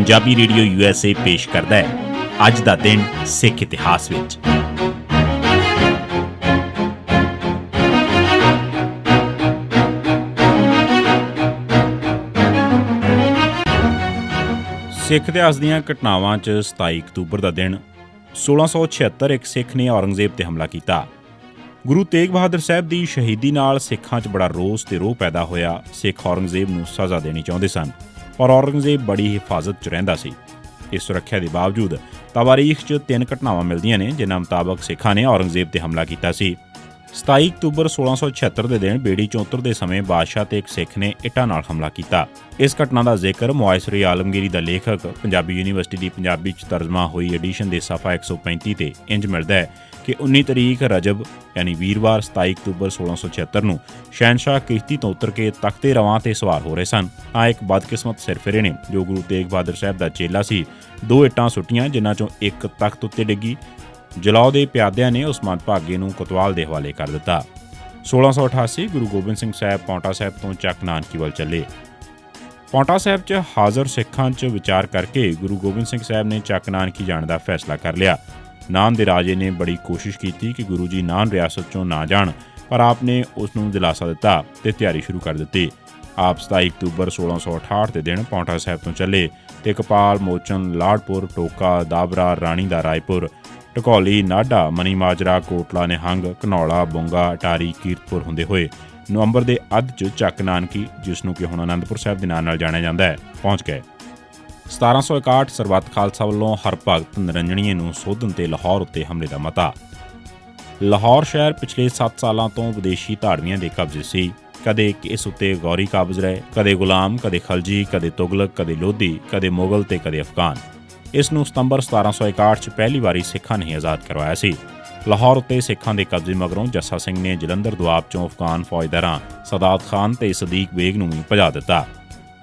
Punjabi radio USA ਪੇਸ਼ ਕਰਦਾ ਹੈ ਅੱਜ ਦਾ ਦਿਨ ਸਿੱਖ ਇਤਿਹਾਸ ਵਿੱਚ। ਸਿੱਖ ਇਤਿਹਾਸ ਦੀਆਂ ਘਟਨਾਵਾਂ 'ਚ 27 ਅਕਤੂਬਰ ਦਾ ਦਿਨ 1676 ਇੱਕ ਸਿੱਖ ਨੇ ਔਰੰਗਜ਼ੇਬ ਤੇ ਹਮਲਾ ਕੀਤਾ। ਗੁਰੂ ਤੇਗ ਬਹਾਦਰ ਸਾਹਿਬ ਦੀ ਸ਼ਹੀਦੀ ਨਾਲ ਸਿੱਖਾਂ 'ਚ ਬੜਾ ਰੋਸ ਤੇ ਰੋਹ ਪੈਦਾ ਹੋਇਆ। ਸਿੱਖ ਔਰੰਗਜ਼ੇਬ ਨੂੰ ਸਜ਼ਾ ਦੇਣੀ ਚਾਹੁੰਦੇ ਸਨ, ਪਰ ਔਰੰਗਜ਼ੇਬ ਬੜੀ ਹਿਫਾਜ਼ਤ 'ਚ ਰਹਿੰਦਾ ਸੀ। ਇਸ ਸੁਰੱਖਿਆ ਦੇ ਬਾਵਜੂਦ ਤਵਾਰੀਖ 'ਚ 3 ਘਟਨਾਵਾਂ ਮਿਲਦੀਆਂ ਨੇ ਜਿਨ੍ਹਾਂ ਮੁਤਾਬਕ ਸਿੱਖਾਂ ਨੇ ਔਰੰਗਜ਼ੇਬ ਤੇ ਹਮਲਾ ਕੀਤਾ ਸੀ। 27 ਅਕਤੂਬਰ 1676 ਦੇ ਦਿਨ ਬੇੜੀ 'ਚੋਂ ਉਤਰਦੇ ਸਮੇਂ ਬਾਦਸ਼ਾਹ ਤੇ ਇੱਕ ਸਿੱਖ ਨੇ ਇੱਟਾਂ ਨਾਲ ਹਮਲਾ ਕੀਤਾ। ਇਸ ਘਟਨਾ ਦਾ ਜ਼ਿਕਰ ਮੁਆਇਸਰੇ ਆਲਮਗੀਰੀ ਦਾ ਲੇਖਕ ਪੰਜਾਬੀ ਯੂਨੀਵਰਸਿਟੀ ਦੀ ਪੰਜਾਬੀ 'ਚ ਤਰਜਮਾ ਹੋਈ ਐਡੀਸ਼ਨ ਦੇ ਸਫ਼ਾ 135 ਤੇ ਇੰਜ ਮਿਲਦਾ ਹੈ ਕਿ 19 ਤਰੀਕ ਰਜਬ ਯਾਨੀ ਵੀਰਵਾਰ 27 ਅਕਤੂਬਰ 1676 ਨੂੰ ਸ਼ਹਿਨਸ਼ਾਹ ਕਿਸ਼ਤੀ ਤੋਂ ਉਤਰ ਕੇ ਤਖਤੇ ਰਵਾਂ ਤੇ ਸਵਾਰ ਹੋ ਰਹੇ ਸਨ ਤਾਂ ਇੱਕ ਬਦਕਿਸਮਤ ਸਿਰਫਿਰੇ ਨੇ ਜੋ ਗੁਰੂ ਤੇਗ ਬਹਾਦਰ ਸਾਹਿਬ ਦਾ ਚੇਲਾ ਸੀ 2 ਇੱਟਾਂ ਸੁੱਟੀਆਂ ਜਿਨ੍ਹਾਂ 'ਚੋਂ ਇੱਕ ਤਖਤ ਉੱਤੇ ਡਿੱਗੀ। ਜਲਾਓ ਦੇ ਪਿਆਦਿਆਂ ਨੇ ਉਸ ਮੰਦਭਾਗੇ ਨੂੰ ਕੋਤਵਾਲ ਦੇ ਹਵਾਲੇ ਕਰ ਦਿੱਤਾ। 1688 ਗੁਰੂ ਗੋਬਿੰਦ ਸਿੰਘ ਸਾਹਿਬ ਪੌਂਟਾ ਸਾਹਿਬ ਤੋਂ ਚੱਕ ਨਾਨਕੀ ਵੱਲ ਚੱਲੇ। ਪੌਂਟਾ ਸਾਹਿਬ 'ਚ ਹਾਜ਼ਰ ਸਿੱਖਾਂ 'ਚ ਵਿਚਾਰ ਕਰਕੇ ਗੁਰੂ ਗੋਬਿੰਦ ਸਿੰਘ ਸਾਹਿਬ ਨੇ ਚੱਕ ਨਾਨਕੀ ਜਾਣ ਦਾ ਫੈਸਲਾ ਕਰ ਲਿਆ। ਨਾਨ ਦੇ ਰਾਜੇ ਨੇ ਬੜੀ ਕੋਸ਼ਿਸ਼ ਕੀਤੀ ਕਿ ਗੁਰੂ ਜੀ ਨਾਨ ਰਿਆਸਤ 'ਚੋਂ ਨਾ ਜਾਣ, ਪਰ ਆਪ ਨੇ ਉਸ ਨੂੰ ਦਿਲਾਸਾ ਦਿੱਤਾ ਤੇ ਤਿਆਰੀ ਸ਼ੁਰੂ ਕਰ ਦਿੱਤੀ। ਆਪ 27 ਅਕਤੂਬਰ 1668 ਦੇ ਦਿਨ ਪੌਂਟਾ ਸਾਹਿਬ ਤੋਂ ਚੱਲੇ ਤੇ ਕਪਾਲ ਮੋਚਨ, ਲਾੜਪੁਰ, ਟੋਕਾ, ਦਾਬਰਾ, ਰਾਣੀ ਦਾ ਰਾਏਪੁਰ, ਢਕੌਲੀ, ਨਾਢਾ, ਮਨੀ ਮਾਜਰਾ, ਕੋਟਲਾ, ਨਿਹੰਗ, ਘਨੌਲਾ, ਬੁੰਗਾ, ਅਟਾਰੀ, ਕੀਰਤਪੁਰ ਹੁੰਦੇ ਹੋਏ ਨਵੰਬਰ ਦੇ ਅੱਧ 'ਚ ਚੱਕ ਨਾਨਕੀ, ਜਿਸ ਨੂੰ ਕਿ ਹੁਣ ਅਨੰਦਪੁਰ ਸਾਹਿਬ ਦੇ ਨਾਂ ਨਾਲ ਜਾਣਿਆ ਜਾਂਦਾ ਹੈ, ਪਹੁੰਚ ਗਏ। 1761 ਸਰਬੱਤ ਖਾਲਸਾ ਵੱਲੋਂ ਹਰਭਗਤ ਨਿਰੰਜਣੀਏ ਨੂੰ ਸੋਧਣ ਤੇ ਲਾਹੌਰ ਉੱਤੇ ਹਮਲੇ ਦਾ ਮਤਾ। ਲਾਹੌਰ ਸ਼ਹਿਰ ਪਿਛਲੇ 7 ਸਾਲਾਂ ਤੋਂ ਵਿਦੇਸ਼ੀ ਧਾੜਵੀਆਂ ਦੇ ਕਬਜ਼ੇ ਸੀ। ਕਦੇ ਇਸ ਉੱਤੇ ਗੌਰੀ ਕਾਬਜ਼ ਰਹੇ, ਕਦੇ ਗੁਲਾਮ, ਕਦੇ ਖਲਜੀ, ਕਦੇ ਤੁਗਲਕ, ਕਦੇ ਲੋਧੀ, ਕਦੇ ਮੁਗਲ ਤੇ ਕਦੇ ਅਫਗਾਨ। ਇਸ ਨੂੰ ਸਤੰਬਰ 1761 'ਚ ਪਹਿਲੀ ਵਾਰੀ ਸਿੱਖਾਂ ਨੇ ਆਜ਼ਾਦ ਕਰਵਾਇਆ ਸੀ। ਲਾਹੌਰ ਉੱਤੇ ਸਿੱਖਾਂ ਦੇ ਕਬਜ਼ੇ ਮਗਰੋਂ ਜੱਸਾ ਸਿੰਘ ਨੇ ਜਲੰਧਰ ਦੁਆਬ 'ਚੋਂ ਅਫਗਾਨ ਫੌਜਦਾਰਾਂ ਸਦਾਤ ਖਾਨ ਤੇ ਸਦੀਕ ਬੇਗ ਨੂੰ ਵੀ ਭਜਾ ਦਿੱਤਾ।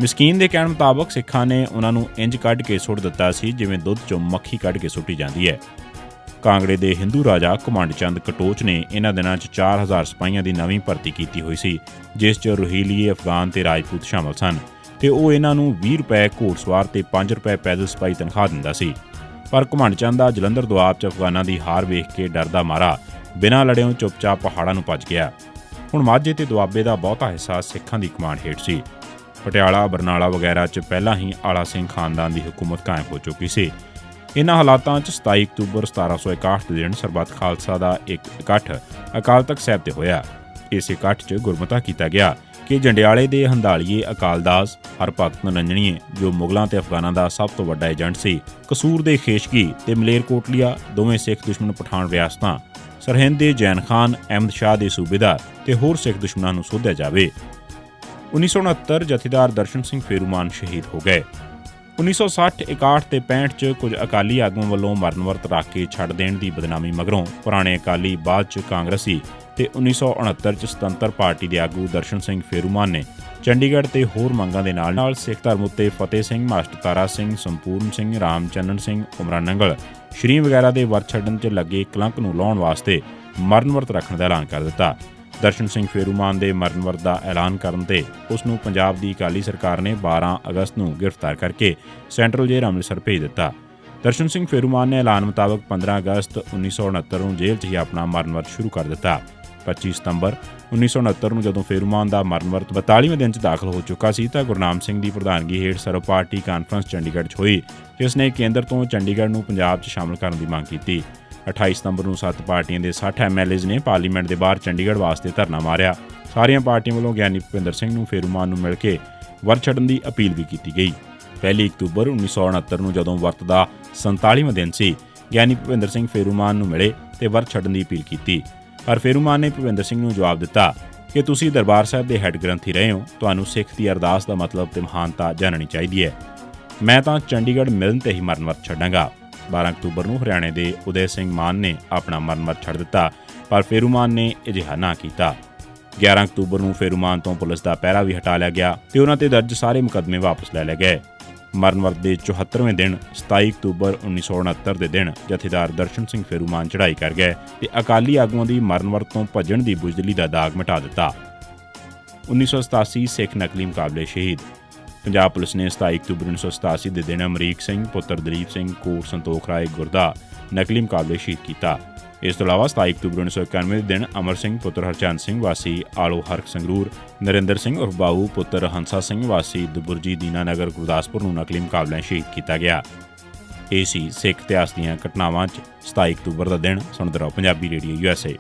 ਮਿਸਕੀਨ ਦੇ ਕਹਿਣ ਮੁਤਾਬਕ ਸਿੱਖਾਂ ਨੇ ਉਹਨਾਂ ਨੂੰ ਇੰਜ ਕੱਢ ਕੇ ਸੁੱਟ ਦਿੱਤਾ ਸੀ ਜਿਵੇਂ ਦੁੱਧ 'ਚੋਂ ਮੱਖੀ ਕੱਢ ਕੇ ਸੁੱਟੀ ਜਾਂਦੀ ਹੈ। ਕਾਂਗੜੇ ਦੇ ਹਿੰਦੂ ਰਾਜਾ ਘੁਮੰਡ ਚੰਦ ਕਟੋਚ ਨੇ ਇਹਨਾਂ ਦਿਨਾਂ 'ਚ 4000 ਸਿਪਾਹੀਆਂ ਦੀ ਨਵੀਂ ਭਰਤੀ ਕੀਤੀ ਹੋਈ ਸੀ, ਜਿਸ 'ਚ ਰੋਹੀਲੀਏ, ਅਫਗਾਨ ਤੇ ਰਾਜਪੂਤ ਸ਼ਾਮਲ ਸਨ ਤੇ ਉਹ ਇਹਨਾਂ ਨੂੰ 20 ਰੁਪਏ ਘੋੜਸਵਾਰ ਤੇ 5 ਰੁਪਏ ਪੈਦਲ ਸਿਪਾਹੀ ਤਨਖਾਹ ਦਿੰਦਾ ਸੀ। ਪਰ ਘੁਮੰਡ ਚੰਦ ਦਾ ਜਲੰਧਰ ਦੁਆਬ 'ਚ ਅਫਗਾਨਾਂ ਦੀ ਹਾਰ ਵੇਖ ਕੇ ਡਰਦਾ ਮਾਰਾ ਬਿਨਾਂ ਲੜਿਓਂ ਚੁੱਪਚਾਪ ਪਹਾੜਾਂ ਨੂੰ ਭੱਜ ਗਿਆ। ਹੁਣ ਮਾਝੇ ਤੇ ਦੁਆਬੇ ਦਾ ਬਹੁਤਾ ਹਿੱਸਾ ਸਿੱਖਾਂ ਦੀ ਕਮਾਂਡ ਹੇਠ ਸੀ। ਪਟਿਆਲਾ, ਬਰਨਾਲਾ ਵਗੈਰਾ 'ਚ ਪਹਿਲਾਂ ਹੀ ਆਲਾ ਸਿੰਘ ਖਾਨਦਾਨ ਦੀ ਹਕੂਮਤ ਕਾਇਮ ਹੋ ਚੁੱਕੀ ਸੀ। ਇਨ੍ਹਾਂ ਹਾਲਾਤਾਂ 'ਚ 27 ਅਕਤੂਬਰ 1761 ਦੇ ਦਿਨ ਸਰਬੱਤ ਖਾਲਸਾ ਦਾ ਇੱਕ ਇਕੱਠ ਅਕਾਲ ਤਖ਼ਤ ਸਾਹਿਬ ਤੇ ਹੋਇਆ। ਇਸ ਇਕੱਠ 'ਚ ਗੁਰਮਤਾ ਕੀਤਾ ਗਿਆ ਕਿ ਜੰਡਿਆਲੇ ਦੇ ਹੰਦਾਲੀਏ ਅਕਾਲਦਾਸ ਹਰਭਗਤ ਨਿਰੰਜਣੀਏ, ਜੋ ਮੁਗਲਾਂ ਤੇ ਅਫਗਾਨਾਂ ਦਾ ਸਭ ਤੋਂ ਵੱਡਾ ਏਜੰਟ ਸੀ, ਕਸੂਰ ਦੇ ਖੇਸ਼ਗੀ ਤੇ ਮਲੇਰਕੋਟਲੀਆ, ਦੋਵੇਂ ਸਿੱਖ ਦੁਸ਼ਮਣ ਪਠਾਨ ਰਿਆਸਤਾਂ, ਸਰਹਿੰਦ ਦੇ ਜੈਨ ਖਾਨ, ਅਹਿਮਦ ਸ਼ਾਹ ਦੇ ਸੂਬੇਦਾਰ ਤੇ ਹੋਰ ਸਿੱਖ ਦੁਸ਼ਮਣਾਂ ਨੂੰ ਸੋਧਿਆ ਜਾਵੇ। 1969 ਜਥੇਦਾਰ ਦਰਸ਼ਨ ਸਿੰਘ ਫੇਰੂਮਾਨ ਸ਼ਹੀਦ ਹੋ ਗਏ। 1960, 61 ਤੇ 65 'ਚ ਕੁਝ ਅਕਾਲੀ ਆਗੂਆਂ ਵੱਲੋਂ ਮਰਨ ਵਰਤ ਰੱਖ ਕੇ ਛੱਡ ਦੇਣ ਦੀ ਬਦਨਾਮੀ ਮਗਰੋਂ ਪੁਰਾਣੇ ਅਕਾਲੀ ਬਾਅਦ 'ਚ ਕਾਂਗਰਸੀ ਤੇ 1969 'ਚ ਸੁਤੰਤਰ ਪਾਰਟੀ ਦੇ ਆਗੂ ਦਰਸ਼ਨ ਸਿੰਘ ਫੇਰੂਮਾਨ ਨੇ ਚੰਡੀਗੜ੍ਹ ਤੇ ਹੋਰ ਮੰਗਾਂ ਦੇ ਨਾਲ ਸਿੱਖ ਧਰਮ ਉੱਤੇ ਫਤਿਹ ਸਿੰਘ, ਮਾਸਟਰ ਤਾਰਾ ਸਿੰਘ, ਸੰਪੂਰਨ ਸਿੰਘ, ਰਾਮਚੰਨਣ ਸਿੰਘ, ਉਮਰਾ ਨੰਗਲ, ਸ਼੍ਰੀ ਵਗੈਰਾ ਦੇ ਵਰਤ ਛੱਡਣ 'ਚ ਲੱਗੇ ਕਲੰਕ ਨੂੰ ਲਾਉਣ ਵਾਸਤੇ ਮਰਨ ਵਰਤ ਰੱਖਣ ਦਾ ਐਲਾਨ ਕਰ ਦਿੱਤਾ। ਦਰਸ਼ਨ ਸਿੰਘ ਫੇਰੂਮਾਨ ਦੇ ਮਰਨ ਵਰਤ ਦਾ ਐਲਾਨ ਕਰਨ ਤੇ ਉਸ ਨੂੰ ਪੰਜਾਬ ਦੀ ਅਕਾਲੀ ਸਰਕਾਰ ਨੇ 12 ਅਗਸਤ ਨੂੰ ਗ੍ਰਿਫਤਾਰ ਕਰਕੇ ਸੈਂਟਰਲ ਜੇਲ੍ਹ ਅੰਮ੍ਰਿਤਸਰ ਭੇਜ ਦਿੱਤਾ। ਦਰਸ਼ਨ ਸਿੰਘ ਫੇਰੂਮਾਨ ਨੇ ਐਲਾਨ ਮੁਤਾਬਕ 15 ਅਗਸਤ 1969 ਨੂੰ ਜੇਲ੍ਹ 'ਚ ਹੀ ਆਪਣਾ ਮਰਨ ਵਰਤ ਸ਼ੁਰੂ ਕਰ ਦਿੱਤਾ। 25 ਸਤੰਬਰ 1969 ਨੂੰ ਜਦੋਂ ਫੇਰੂਮਾਨ ਦਾ ਮਰਨ ਵਰਤ 42ਵੇਂ ਦਿਨ 'ਚ ਦਾਖਲ ਹੋ ਚੁੱਕਾ ਸੀ ਤਾਂ ਗੁਰਨਾਮ ਸਿੰਘ ਦੀ ਪ੍ਰਧਾਨਗੀ ਹੇਠ ਸਰਵ ਪਾਰਟੀ ਕਾਨਫਰੰਸ ਚੰਡੀਗੜ੍ਹ 'ਚ ਹੋਈ, ਜਿਸ ਨੇ ਕੇਂਦਰ ਤੋਂ ਚੰਡੀਗੜ੍ਹ ਨੂੰ ਪੰਜਾਬ 'ਚ ਸ਼ਾਮਲ ਕਰਨ ਦੀ ਮੰਗ ਕੀਤੀ। 28 ਸਤੰਬਰ ਨੂੰ 7 ਪਾਰਟੀਆਂ ਦੇ 60 MLAs ਨੇ ਪਾਰਲੀਮੈਂਟ ਦੇ ਬਾਹਰ ਚੰਡੀਗੜ੍ਹ ਵਾਸਤੇ ਧਰਨਾ ਮਾਰਿਆ। ਸਾਰੀਆਂ ਪਾਰਟੀਆਂ ਵੱਲੋਂ ਗਿਆਨੀ ਭੁਪਿੰਦਰ ਸਿੰਘ ਨੂੰ ਫੇਰੂਮਾਨ ਨੂੰ ਮਿਲ ਕੇ ਵਰਤ ਛੱਡਣ ਦੀ ਅਪੀਲ ਵੀ ਕੀਤੀ ਗਈ। 1 ਅਕਤੂਬਰ 1969 ਨੂੰ ਜਦੋਂ ਵਰਤ ਦਾ 47ਵਾਂ ਦਿਨ ਸੀ, ਗਿਆਨੀ ਭੁਪਿੰਦਰ ਸਿੰਘ ਫੇਰੂਮਾਨ ਨੂੰ ਮਿਲੇ ਤੇ ਵਰਤ ਛੱਡਣ ਦੀ ਅਪੀਲ ਕੀਤੀ, ਪਰ ਫੇਰੂਮਾਨ ਨੇ ਭੁਪਿੰਦਰ ਸਿੰਘ ਨੂੰ ਜਵਾਬ ਦਿੱਤਾ ਕਿ ਤੁਸੀਂ ਦਰਬਾਰ ਸਾਹਿਬ ਦੇ ਹੈੱਡ ਗ੍ਰੰਥੀ ਰਹੇ ਹੋ, ਤੁਹਾਨੂੰ ਸਿੱਖ ਦੀ ਅਰਦਾਸ ਦਾ ਮਤਲਬ ਤੇ ਮਹਾਨਤਾ ਜਾਣਨੀ ਚਾਹੀਦੀ ਹੈ। ਮੈਂ ਤਾਂ ਚੰਡੀਗੜ੍ਹ ਮਿਲਣ ਤੇ ਹੀ ਮਰਨ ਵਰਤ ਛੱਡਾਂਗਾ। 12 ਅਕਤੂਬਰ ਨੂੰ ਹਰਿਆਣੇ ਦੇ ਉਦੈ ਸਿੰਘ ਮਾਨ ਨੇ ਆਪਣਾ ਮਰਨ ਵਰਤ ਛੱਡ ਦਿੱਤਾ, ਪਰ ਫੇਰੂਮਾਨ ਨੇ ਅਜਿਹਾ ਨਾ ਕੀਤਾ। 11 ਅਕਤੂਬਰ ਨੂੰ ਫੇਰੂਮਾਨ ਤੋਂ ਪੁਲਿਸ ਦਾ ਪਹਿਰਾ ਵੀ ਹਟਾ ਲਿਆ ਗਿਆ ਤੇ ਉਹਨਾਂ ਤੇ ਦਰਜ ਸਾਰੇ ਮੁਕੱਦਮੇ ਵਾਪਸ ਲੈ ਲਏ ਗਏ। ਮਰਨ ਵਰਤ ਦੇ 74ਵੇਂ ਦਿਨ 27 ਅਕਤੂਬਰ 1969 ਦੇ ਦਿਨ ਜਥੇਦਾਰ ਦਰਸ਼ਨ ਸਿੰਘ ਫੇਰੂਮਾਨ ਚੜ੍ਹਾਈ ਕਰ ਗਏ ਤੇ ਅਕਾਲੀ ਆਗੂਆਂ ਦੀ ਮਰਨ ਵਰਤ ਤੋਂ ਭੱਜਣ ਦੀ ਬੁਜ਼ਦਿਲੀ ਦਾ ਦਾਗ ਮਿਟਾ ਦਿੱਤਾ। 1987 ਸਿੱਖ ਨਕਲੀ ਮੁਕਾਬਲੇ ਸ਼ਹੀਦ। ਪੰਜਾਬ ਪੁਲਿਸ ਨੇ 27 ਅਕਤੂਬਰ 1987 ਦੇ ਦਿਨ ਅਮਰੀਕ ਸਿੰਘ ਪੁੱਤਰ ਦਲੀਪ ਸਿੰਘ ਕੋਟ ਸੰਤੋਖ ਰਾਏ ਗੁਰਦਾ ਨਕਲੀ ਮੁਕਾਬਲੇ ਸ਼ਹੀਦ ਕੀਤਾ। ਇਸ ਤੋਂ ਇਲਾਵਾ 27 ਅਕਤੂਬਰ 1991 ਦੇ ਦਿਨ ਅਮਰ ਸਿੰਘ ਪੁੱਤਰ ਹਰਚੰਦ ਸਿੰਘ ਵਾਸੀ ਆਲੋ ਹਰਕ ਸੰਗਰੂਰ, ਨਰਿੰਦਰ ਸਿੰਘ ਉਰਫ ਬਾਊ ਪੁੱਤਰ ਹੰਸਾ ਸਿੰਘ ਵਾਸੀ ਦਬੁਰਜੀ ਦੀਨਾਨਗਰ ਗੁਰਦਾਸਪੁਰ ਨੂੰ ਨਕਲੀ ਮੁਕਾਬਲਿਆਂ ਸ਼ਹੀਦ ਕੀਤਾ ਗਿਆ। ਇਹ ਸੀ ਸਿੱਖ ਇਤਿਹਾਸ ਦੀਆਂ ਘਟਨਾਵਾਂ 'ਚ 27 ਅਕਤੂਬਰ ਦਾ ਦਿਨ। ਸੁਣਦੇ ਰਹੋ ਪੰਜਾਬੀ ਰੇਡੀਓ USA।